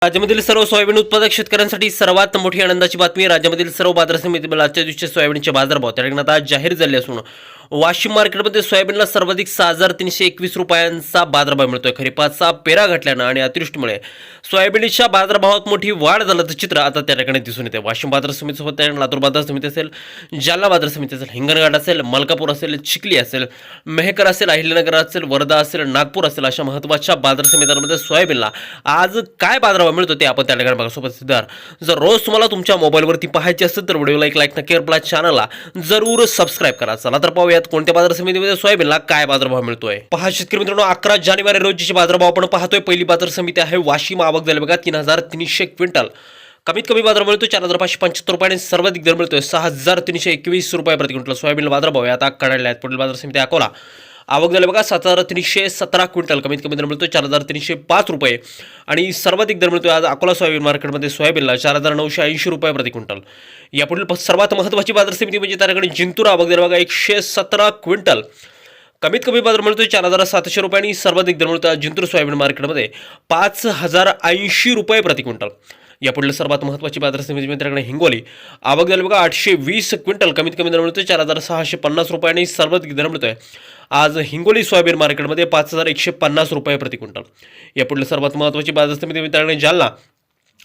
राज्यामधील सर्व सोयाबीन उत्पादक शेतकऱ्यांसाठी सर्वात मोठी आनंदाची बातमी. राज्यामधील सर्व बाजार समितीतील आजच्या दिवशी सोयाबीनचे बाजारभाव त्या ठिकाणी आता जाहीर झाले असून वाशिम मार्केटमध्ये सोयाबीनला सर्वाधिक 6,321 रुपयांचा बाजारभाव मिळतोय. खरीपाचा पेरा घातल्यानं आणि अतिवृष्टीमुळे सोयाबीनच्या बाजारभावात मोठी वाढ झाल्याचं चित्र आता त्या ठिकाणी दिसून येते. वाशिम बाजार समितीसोबत त्या लातूर बाजार समिती असेल, जालना बाजार समिती असेल, हिंगणघाट असेल, मलकापूर असेल, चिखली असेल, मेहकर असेल, अहिल्यानगर असेल, वर्धा असेल, नागपूर असेल, अशा महत्त्वाच्या बाजार समित्यांमध्ये सोयाबीनला आज काय बाजारभाव मिळतो ते आपण त्या ठिकाणी बघा. सोबत सिद्धार, जर रोज तुम्हाला तुमच्या मोबाईलवरती पाहायचे असेल तर व्हिडिओला एक लाईक नक्की, आपल्या चॅनलला जरूर सबस्क्राईब करा. चला तर पाहूयात कोणत्या बाजार समितीमध्ये सोयाबीनला काय बाजारभाव मिळतोय. पहा शेतकरी मित्रांनो, 11 जानेवारी रोजीचे बाजारभाव आपण पाहतोय. पहिली बाजार समिती आहे वाशिम. आवक झाली बघा 3,300 क्विंटल. कमीत कमी बाजार मिळतो 4,575 रुपये आणि सर्वाधिक दर मिळतोय 6,321 रुपये प्रति क्विंटल. सोयाबीनला बाजारभाव आता कडाडले आहेत. पुढील बाजार समिती अकोला. आवक झाली बघा 7,317 क्विंटल. कमीत कमी दर मिळतो 4,305 रुपये आणि सर्वाधिक दर मिळतोय आज अकोला सोयाबीन मार्केटमध्ये सोयाबीनला 4,980 रुपये प्रति क्विंटल. यापुढील सर्वात महत्त्वाची बाजार समिती म्हणजे त्या ठिकाणी जिंतूर. आवक झाली बघा 117 क्विंटल. कमीत कमी बाजार मिळतोय 4,700 रुपये आणि सर्वाधिक दर मिळतो जिंतूर सोयाबीन मार्केटमध्ये 5,080 रुपये प्रति क्विंटल. यापुढील सर्वात महत्त्वाची बाजार समिती मित्रांकडे हिंगोली. आवक झाली बघा 820 क्विंटल. कमीत कमी दर मिळतोय 4,650 रुपये आणि सर्वाधिक दर मिळतोय आज हिंगोली सोयाबीन मार्केटमध्ये 5,150 रुपये प्रति क्विंटल. यापुढील सर्वात महत्त्वाची बाजार समिती मित्रांकडे जालना.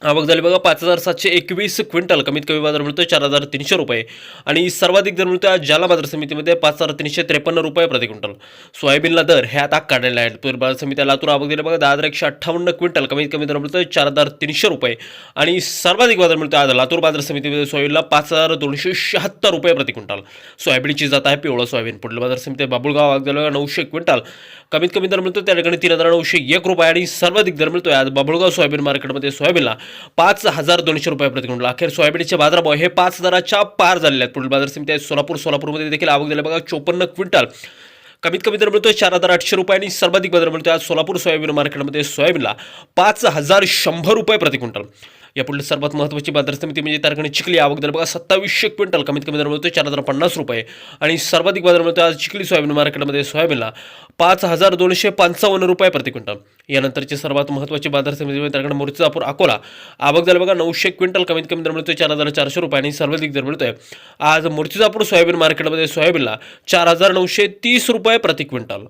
आवक झाली बघा 5,721 क्विंटल. कमीत कमी बाजार मिळतोय 4,300 रुपये आणि सर्वाधिक दर मिळतोय आज जालना बाजार समितीमध्ये 5,353 रुपये प्रति क्विंटल. सोयाबीनला दर हे आता काढलेले आहेत. तर बाजार समिती लातूर. आवक झाली बघा 10,158 क्विंटल. कमीत कमी दर मिळतोय 4,300 रुपये आणि सर्वाधिक बाजार मिळतोय आज लातूर बाजार समितीमध्ये सोयाबीनला 5,276 रुपये प्रति क्विंटल. सोयाबीनची जात आहे पिवळं सोयाबीन. पुढील बाजार समिती बाबुळगाव. आवक झाली बघा 900 क्विंटल. कमीत कमी दर मिळतो त्या ठिकाणी 3,901 रुपये आणि सर्वाधिक दर मिळतोय आज बाबुळगाव सोयाबीन मार्केटमध्ये सोयाबीनला 5,200 रुपये प्रति क्विंटल. अखेर सोयाबीनचे बाजारभाव हे 5,000च्या पार झालेले आहेत. पुढील बाजार समिती आहे सोलापूर. सोलापूरमध्ये देखील आवक झाली बघा 54 क्विंटल. कमीत कमी दर मिळतोय 4,800 रुपये आणि सर्वाधिक बाजार मिळतोय आज सोलापूर सोयाबीन मार्केटमध्ये सोयाबीनला 5,100 रुपये प्रति क्विंटल. यापुढील सर्वात महत्त्वाची बाजार समिती म्हणजे त्या ठिकाणी चिखली. आवक झाली बघा 2,700 क्विंटल. कमीत कमी दर मिळतोय 4,050 रुपये आणि सर्वाधिक बाजार मिळतोय आज चिखली सोयाबीन मार्केटमध्ये सोयाबीनला 5,255 रुपये प्रति क्विंटल. यानंतरची सर्वात महत्त्वाची बाजार समिती म्हणजे त्या ठिकाणी मूर्तिजापूर अकोला. आवक झाली बघा 900 क्विंटल. कमीत कमी दर मिळतोय 4,400 रुपये आणि सर्वाधिक दर मिळतोय आज मूर्तिजापूर सोयाबीन मार्केटमध्ये सोयाबीनला 4,930 रुपये प्रति क्विंटल.